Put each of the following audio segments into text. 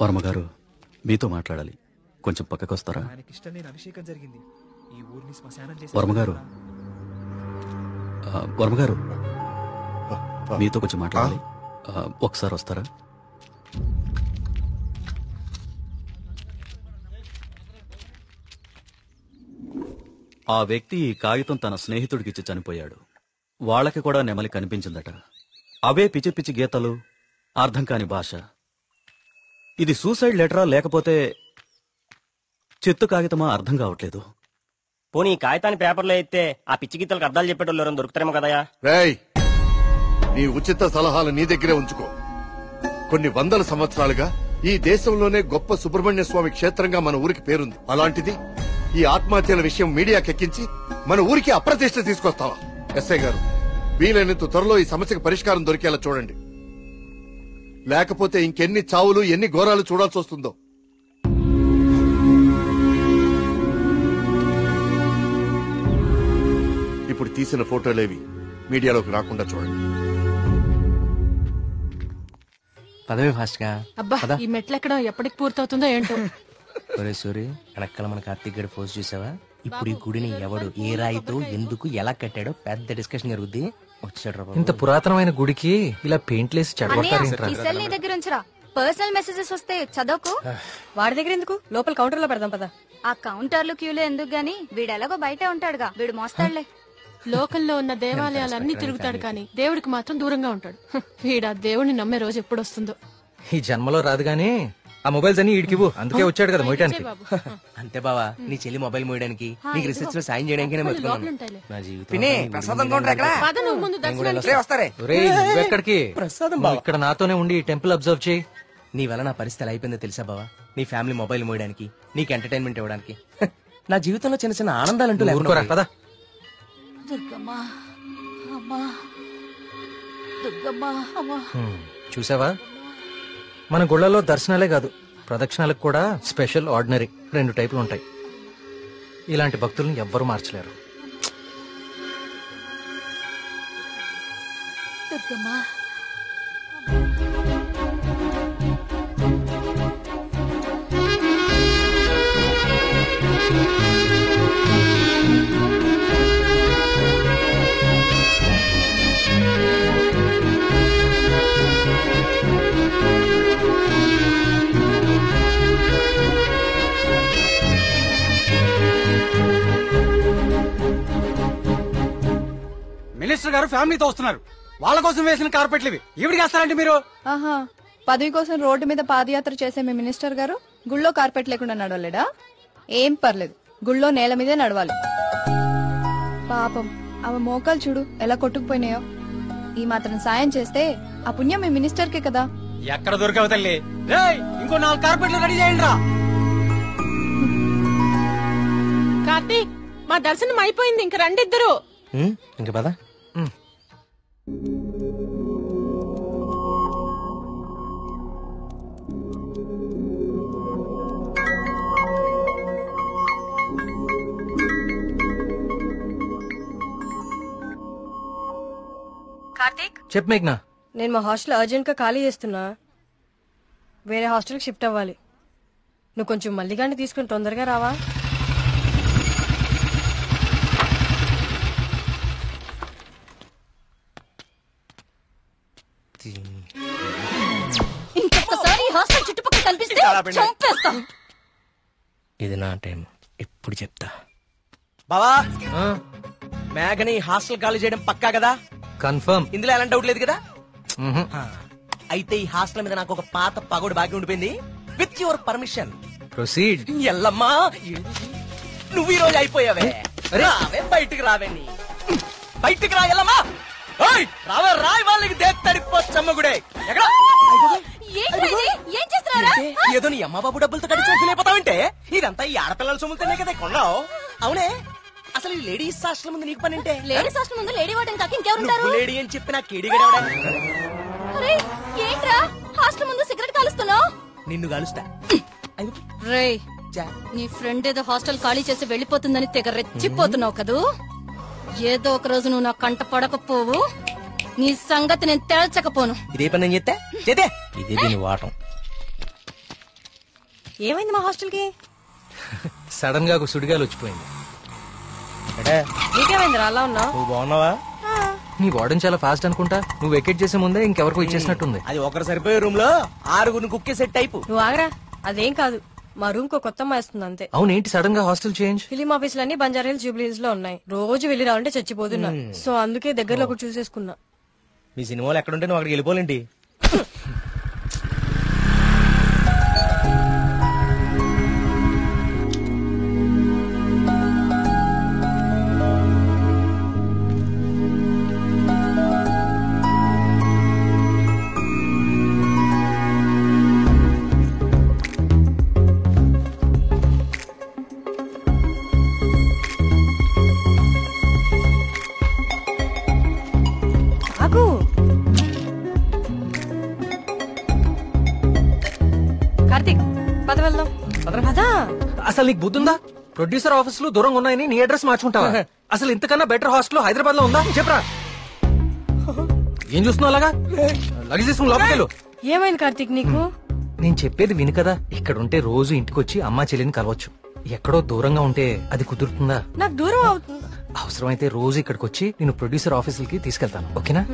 వర్మగారు మీతో మాట్లాడాలి, కొంచెం పక్కకొస్తారా? వర్మగారు వర్మగారు మీతో కొంచెం మాట్లాడాలి, ఒకసారి వస్తారా? ఆ వ్యక్తి ఈ కాగితం తన స్నేహితుడికిచ్చి చనిపోయాడు. వాళ్ళకి కూడా నెమలి కనిపించిందట. అవే పిచ్చి పిచ్చి గీతలు, అర్థం కాని భాష. ఇది సూసైడ్ లెటరా లేకపోతే చెత్త కాగితమా అర్థం కావట్లేదు. పోనీ ఈ కాగితాన్ని పేపర్లో అయితే ఆ పిచ్చి గీతలకు అర్థాలు చెప్పేటోళ్ళు ఎవరైనా దొరుకుతారేమో కదయా. రేయ్, నీ ఉచిత సలహాలు నీ దగ్గరే ఉంచుకో. కొన్ని వందల సంవత్సరాలుగా ఈ దేశంలోనే గొప్ప సుబ్రహ్మణ్య స్వామి క్షేత్రంగా మన ఊరికి పేరుంది. అలాంటిది ఈ ఆత్మహత్యల విషయం మీడియాకెక్కించి మన ఊరికి అప్రతిష్ట తీసుకొస్తావా? ఎస్ఐ గారు, వీలైనంత త్వరలో ఈ సమస్యకు పరిష్కారం దొరికేలా చూడండి. లేకపోతే ఇంకెన్ని చావులు, ఎన్ని ఘోరాలు చూడాల్సి వస్తుందో. ఇప్పుడు తీసిన ఫోటోలేవి మీడియాలోకి రాకుండా చూడండి. పదవి ఫాస్ట్ గా. అబ్బా, ఈ మెట్లు ఎక్కడం ఎప్పటికి పూర్తవుతుందో ఏంటో. ఒరే సూరి, వెనకాల మన కార్తీక్ గడి పోస్ట్ చూసావా? ఇప్పుడు ఈ గుడిని ఎవడు, ఏ రాయితో, ఎందుకు, ఎలా కట్టాడో పెద్ద డిస్కషన్ జరుగుద్ది. వచ్చాడు. ఇంత పురాతనమైన గుడికి ఇలా పెయింట్లేసి నీ దగ్గర ఉంచరా. పర్సనల్ మెసేజెస్ వస్తే చదవకు. వాడి దగ్గర ఎందుకు, లోపల కౌంటర్ లో పెడదాం పదా. ఆ కౌంటర్లు క్యూలు ఎందుకు గాని, వీడు ఎలాగో బయటే ఉంటాడుగా, వీడు మోస్తాడులే. లోకల్లో ఉన్న దేవాలయాలన్నీ తిరుగుతాడు కానీ దేవుడికి మాత్రం దూరంగా ఉంటాడు. వీడా దేవుడిని నమ్మే రోజు ఎప్పుడు వస్తుందో. ఈ జన్మలో రాదు గానీ ఆ మొబైల్స్ అన్ని ఈడికివ్వు, అందుకే వచ్చాడు కదా మోయటానికి. అంతే బావా, నీ చెల్లి మొబైల్ మోయడానికి, నీకు రీసెర్చ్ లో సాయం చేయడానికి నా జీవితం. ఎక్కడికి? ఇక్కడ నాతోనే ఉండి టెంపుల్ అబ్జర్వ్ చేయి. నీ వల్ల నా పరిస్థితి అయిపోయిందో తెలుసా బావా? నీ ఫ్యామిలీ మొబైల్ మోయడానికి, నీకు ఎంటర్టైన్మెంట్ ఇవ్వడానికి. నా జీవితంలో చిన్న చిన్న ఆనందాలంటూ పదా. చూసావా, మన గుళ్ళలో దర్శనాలే కాదు, ప్రదక్షిణాలకు కూడా స్పెషల్, ఆర్డినరీ 2 టైపులు ఉంటాయి. ఇలాంటి భక్తులను ఎవ్వరూ మార్చలేరు. మినిస్టర్ గారు ఫ్యామిలీతో వస్తున్నారు. వాళ్ళ కోసం వేసిన కార్పెట్లు ఇవి. ఈవిడికి వేస్తారంటే మీరు? ఆహా, పదవి కోసం రోడ్డు మీద పాదయాత్ర చేసే మీ మినిస్టర్ గారు గుళ్ళో కార్పెట్ లేకుండా నడవలేడా? ఏం పర్లేదు, గుళ్ళో నేల మీదే నడవాలి. పాపం ఆమె మోకాలు చూడు ఎలా కొట్టుకుపోయినాయో. ఈ మాత్రం సాయం చేస్తే ఆ పుణ్యం మీ మినిస్టర్ కే కదా. ఎక్కడ దొరికావు తల్లి? ఇంకో 4 కార్పెట్లు రెడీ చేయండి రా. కార్తీక్, మా దర్శనం అయిపోయింది, ఇంక రండిద్దరు. ఇంక పదా. కార్తీక్, చెప్పు మేఘ్నా. నేను మా హాస్టల్ అర్జెంట్ గా ఖాళీ చేస్తున్నా, వేరే హాస్టల్ కి షిఫ్ట్ అవ్వాలి. నువ్వు కొంచెం మల్లిగాన్ని తీసుకుని తొందరగా రావా? ఇంకొకసారి హాస్టల్ చుట్టుపక్కల కనిపిస్తే చంపేస్తా. ఇది నా టైం, ఎప్పుడు చెప్తా. బావా, మేఘని హాస్టల్ ఖాళీ చేయడం పక్కా కదా? కన్ఫర్మ్. ఇందులో ఎలాంటి డౌట్ లేదు కదా? అయితే ఈ హాస్టల్ మీద నాకు ఒక పాత పగోడు బాకీ ఉండిపోయింది. With your permission proceed. Yellamma, నువ్వు ఈ రోజు అయిపోయావే. రావే, బయటికి రావే. బయటికి రా ఎల్లమ్మా. రావే, రాయి వాళ్ళకి దేత్తడిపోచ్చమ్మగుడే. ఏదో నీ అమ్మ బాబు డబ్బులతో కడిచి ఫీలైపోతావంటే ఇదంతా ఈ ఆడపిల్లల సొమ్ములతోనే కదా కొన్నావు. అవునే, అసలు ఈ లేడీస్ హాస్టల్ ముందు నీకు పని అంటే? లేడీస్ హాస్టల్ ముందు లేడీ వార్డెన్ కాక ఇంకెవరుంటారు? లేడీ అని చెప్పి నాకు కేడిగడవడా? ఏంట్రా హాస్టల్ ముందు సిగరెట్ కాలుస్తున్నావు? నిన్ను కలుస్తా. రేయ్, నీ ఫ్రెండ్ ఏదో హాస్టల్ ఖాళీ చేసి వెళ్లిపోతుందని తెగ రెచ్చిపోతున్నావు కదూ. ఏదో ఒక రోజు నువ్వు నా కంట పడకపోవు. నీ సంగతి నేను తేల్చకపోను. ఇదే పని నేను చేస్తే చేతే ఇదే దీని వాటం. ఏమైంది మా హాస్టల్ కి? సడన్ గా ఒక సుడిగాలు వచ్చిపోయింది. అంటే నీకేమైంది అలా ఉన్నావు? నువ్వు బాగున్నావా? నీ వార్డెన్ చాలా ఫాస్ట్ అనుకుంటా. నువ్వు వెకేట్ చేసే ముందే ఇంకెవరికో ఇచ్చేసినట్టుంది. అది ఒకరు సరిపోయే రూమ్ లో 6 కుక్కే సెట్ టైపు. నువ్వు ఆగరా, అదేం కాదు. మా రూమ్ కు కొత్త అమ్మాయి వస్తుంది అంతే. అవునేంటి సడన్ గా హాస్టల్ చేంజ్? ఫిలిం ఆఫీసులన్నీ బంజారా జూబ్లీ హిల్స్ లో ఉన్నాయి. రోజు వెళ్ళి రావంటే చచ్చిపోతున్నా. సో అందుకే దగ్గరలో ఒకటి చూసేసుకున్నా. మీ సినిమాలు ఎక్కడుంటే నువ్వు అక్కడికి వెళ్ళిపోలేంటి? కార్తీక్ పద వెళ్దాం. పదా. అసలు నీకు బుద్ధుందా? ప్రొడ్యూసర్ ఆఫీసులు దూరంగా ఉన్నాయని నీ అడ్రస్ మార్చుకుంటావా? అసలు ఇంతకన్నా బెటర్ హాస్టల్ హైదరాబాద్ లో ఉందా చెప్పరా? ఏం చూస్తున్నావు అలాగా? లగేజ్ తీసుకుని లోపలికెళ్ళు. ఏమైంది కార్తీక్ నీకు? నేను చెప్పేది విను కదా. ఇక్కడ ఉంటే రోజు ఇంటికొచ్చి అమ్మా చెల్లిని కలవచ్చు. ఎక్కడో దూరంగా ఉంటే అది కుదురుతుందా? నాకు దూరం అవుతుంది. అవసరమైతే రోజు ఇక్కడికి వచ్చి నేను ప్రొడ్యూసర్ ఆఫీసులకి తీసుకెళ్తాను. ఓకేనా?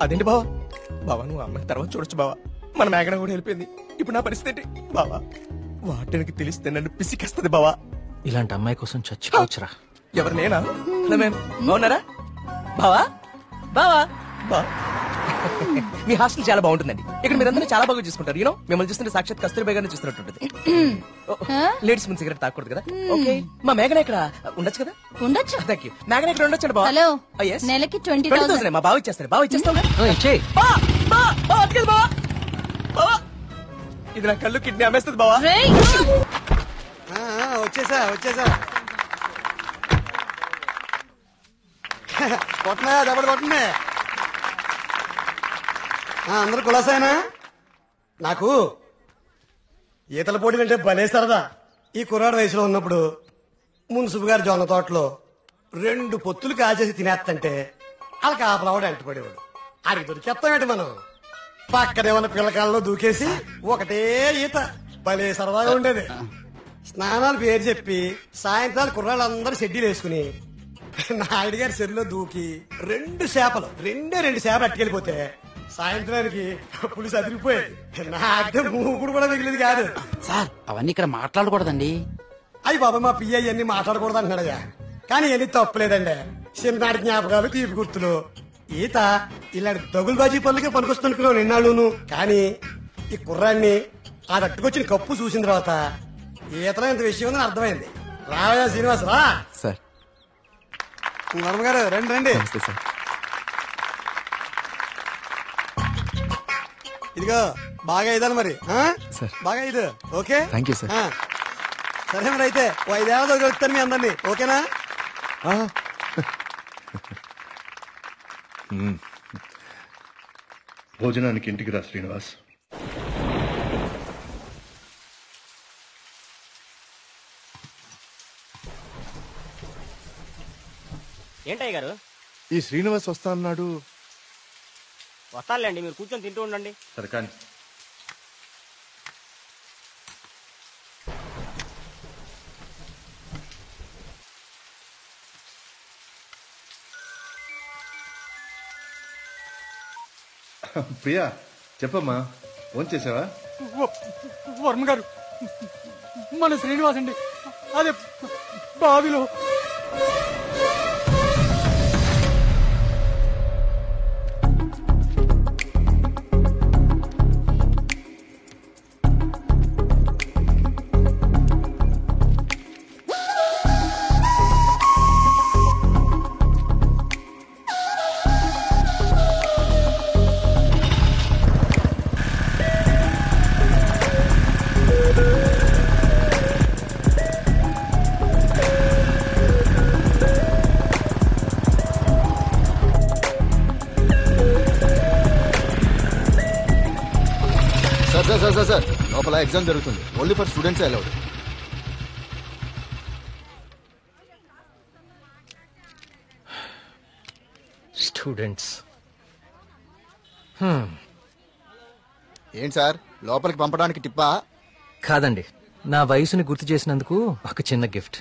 అదేంటి బావా? బావా నువ్వు అమ్మాయి తర్వాత చూడొచ్చు బావా. మన మేఘన కూడా వెళ్ళిపోయింది. ఇప్పుడు నా పరిస్థితి ఏంటి బావా? వాటికి తెలిస్తే నన్ను పిసికేస్తుంది బావా. ఇలాంటి అమ్మాయి కోసం చచ్చిపోవచ్చురా. ఎవరు నేనా? హలో మ్యామ్, బాగున్నారా? బావా బావా బా మీ హాస్టల్ చాలా బాగుంటుందండి. ఇక్కడ మీరందరూ చాలా బాగా చూసుకుంటారు. యూనో మిమ్మల్ని చూస్తుంటే సాక్షాత్ కస్తూరిబా గారిని చూస్తున్నట్టుంటది. లేడీస్ ముందు సిగరెట్ తాకూడదు కదా. ఓకే మా మేఘన ఇక్కడ ఉండొచ్చు కదా? ఉండొచ్చు. Thank you. మేఘన ఇక్కడ ఉండొచ్చు బావా. Hello, yes. నెలకి 20,000. మా బావ ఇచ్చేస్తారు. బావ ఇచ్చేస్తావు ఇచ్చేయ్. ఇది నా కళ్ళు కిడ్నీ అమ్మేస్తుంది బావా. రేయ్! వచ్చేసా కొట్టనా దెబ్బడు కొట్టనే. అందరు కులాసాయనా? నాకు ఈతల పోటీ అంటే భలే సరదా. ఈ కుర్రాడు వయసులో ఉన్నప్పుడు మున్సిపు గారి జొన్న తోటలో 2 పొత్తులు కాచేసి తినేస్తంటే వాళ్ళకి ఆపలవాడు ఎంటపడేవాడు. అడిగి దొరికేస్తామేంటి మనం? పక్కనే ఉన్న పిల్లకాలలో దూకేసి ఒకటే ఈత. భలే సరదాగా ఉండేది. స్నానాలు పేరు చెప్పి సాయంత్రాలు కుర్రాళ్ళందరూ షెడ్యూల్ వేసుకుని నాయుడు గారి చెరువులో దూకి 2 చేపలు అట్టుకెళ్ళిపోతే సాయంత్రానికి పులిసి అదిరిపోయేది. నాకే మూకుడు కూడా మిగిలింది కాదు. సార్ అవన్నీ ఇక్కడ మాట్లాడకూడదండి. అయ్యి బాబా మా పియ్య అన్ని మాట్లాడకూడదు అంటున్నాడయ్యా. కానీ ఎన్ని తప్పలేదండి. చిన్ననాటి జ్ఞాపకాలు, తీపి గుర్తులు. ఈత ఇలాంటి దగులు బాజీ పనులకే పనికొస్తున్నాను నిన్నాళ్ళును. కానీ ఈ కుర్రాన్ని ఆ తట్టుకొచ్చిన కప్పు చూసిన తర్వాత ఈతలో ఇంత విషయం ఉందని అర్థమైంది. రావయ్యా శ్రీనివాస్ రా. సార్ వర్మగారు రండి రండి. సార్ ఇదిగో బాగా ఇదాను మరి. సార్. బాగా ఇది ఓకే. Thank you sir. సరే మరి అయితే 5 ఏళ్ళ దొరుకుతాను మీ అందరినీ. ఓకేనా? భోజనానికి ఇంటికి రా శ్రీనివాస్. ఏంటయ్య గారు? ఈ శ్రీనివాస్ వస్తా అన్నాడు. వస్తానులేండి, మీరు కూర్చొని తింటూ ఉండండి. సరే కానీ ప్రియా చెప్పమ్మా, ఫోన్ చేసావా? వర్మ గారు మన శ్రీనివాస్ అండి, అదే బావిలో. సార్ లోపల ఎగ్జామ్ జరుగుతుంది. Only for students allowed. Students. ఏంటి సార్ లోపలికి పంపడానికి టిప్పా? కాదండి, నా వయసుని గుర్తు చేసినందుకు ఒక చిన్న gift.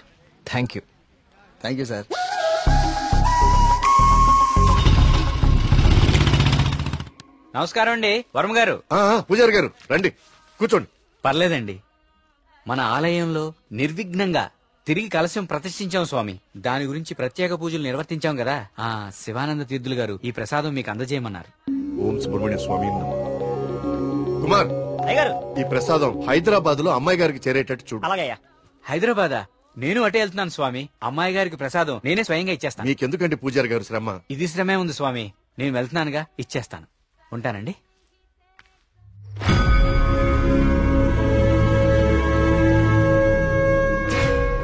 Thank you. Thank you sir. నమస్కారం అండి వర్మ గారు. పూజారి గారు రండి, కూర్చోండి. పర్లేదండి, మన ఆలయంలో నిర్విఘ్నంగా తిరిగి కలశం ప్రతిష్ఠించాం స్వామి. దాని గురించి ప్రత్యేక పూజలు నిర్వర్తించాం కదా. శివానంద తీర్థులు గారు ఈ ప్రసాదం మీకు అందజేయమన్నారు. ఓం సుబ్రహ్మణ్య స్వామి నమః. కుమార్, ఈ ప్రసాదం హైదరాబాద్ లో అమ్మాయి గారికి చేరేటట్టు చూడు. అలాగయ్యా. హైదరాబాదా? నేను అటే వెళ్తున్నాను స్వామి. అమ్మాయి గారికి ప్రసాదం నేనే స్వయంగా ఇచ్చేస్తాను. మీకెందుకండి పూజారి గారు శ్రమ? ఇది శ్రమే ఉంది స్వామి. నేను వెళ్తున్నానుగా, ఇచ్చేస్తాను. ఉంటానండి.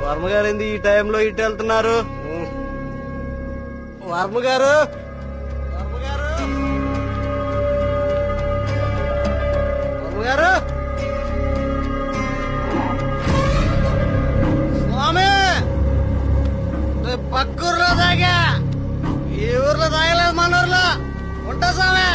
వర్మగారు ఏంది ఈ టైంలో ఇటు వెళ్తున్నారు? వర్మగారు, వర్మగారు, స్వామి పక్కూర్లో తాగా, ఈ ఊర్లో తాగలేదు, మన ఊర్లో ఉంటా స్వామి.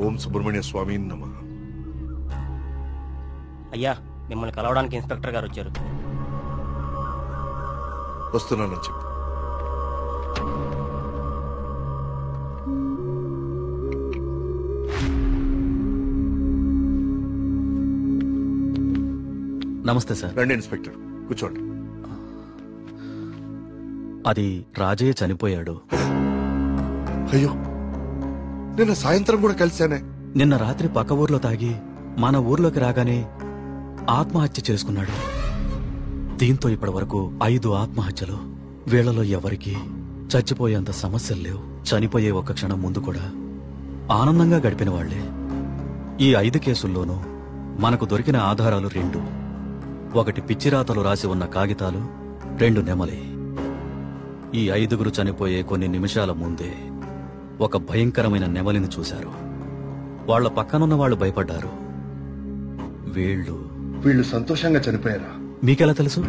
ఓం సుబ్రహ్మణ్య స్వామి నమః. అయ్యా, మిమ్మల్ని కలవడానికి ఇన్స్పెక్టర్ గారు వచ్చారు. వస్తున్నానని చెప్పు. నమస్తే సార్. రండి ఇన్స్పెక్టర్, కూర్చోండి. అది రాజయ్య చనిపోయాడు. అయ్యో, నిన్న సాయంత్రం కూడా కలిశానే. నిన్న రాత్రి పక్క ఊర్లో తాగి మన ఊర్లోకి రాగానే ఆత్మహత్య చేసుకున్నాడు. దీంతో ఇప్పటి వరకు 5 ఆత్మహత్యలు. వీళ్లలో ఎవరికి చచ్చిపోయేంత సమస్యలు లేవు. చనిపోయే ఒక్క క్షణం ముందు కూడా ఆనందంగా గడిపిన వాళ్లే. ఈ 5 కేసుల్లోనూ మనకు దొరికిన ఆధారాలు 2. ఒకటి పిచ్చిరాతలు రాసి ఉన్న కాగితాలు, 2 నెమలి. ఈ 5గురు చనిపోయే కొన్ని నిమిషాల ముందే ఒక భయంకరమైన నెమలిని చూశారు. వాళ్ల పక్కనున్న వాళ్ళు భయపడ్డారు. వీళ్ళు సంతోషంగా చనిపోయారా? మీకెలా తెలుసు?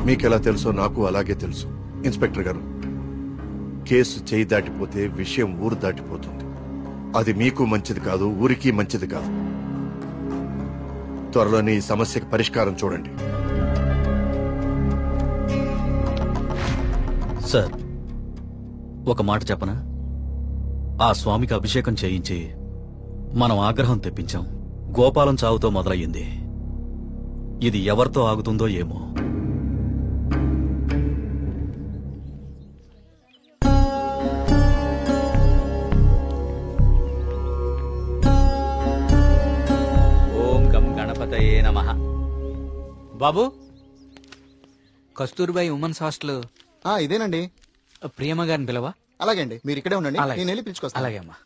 మీకెలా తెలుసో నాకు అలాగే తెలుసు. ఇన్స్పెక్టర్ గారు, కేసు చేయి దాటిపోతే విషయం ఊరు దాటిపోతుంది. అది మీకు మంచిది కాదు, ఊరికి మంచిది కాదు. త్వరలోనే ఈ సమస్యకి పరిష్కారం చూడండి. సార్, ఒక మాట చెప్పనా? ఆ స్వామికి అభిషేకం చేయించి మనం ఆగ్రహం తెప్పించాం. గోపాలం చావుతో మొదలయ్యింది. ఇది ఎవరితో ఆగుతుందో ఏమో. ఓం గం గణపతయే నమః. బాబు, కస్తూర్బాయి ఉమెన్స్ హాస్టల్ ఇదేనండి. ప్రియమ్మ గారిని పిలవా? అలాగే అండి, మీరు ఇక్కడే ఉండండి, అలాగే. నేను వెళ్ళి పిలుచుకొస్తాను. అలాగే అమ్మా.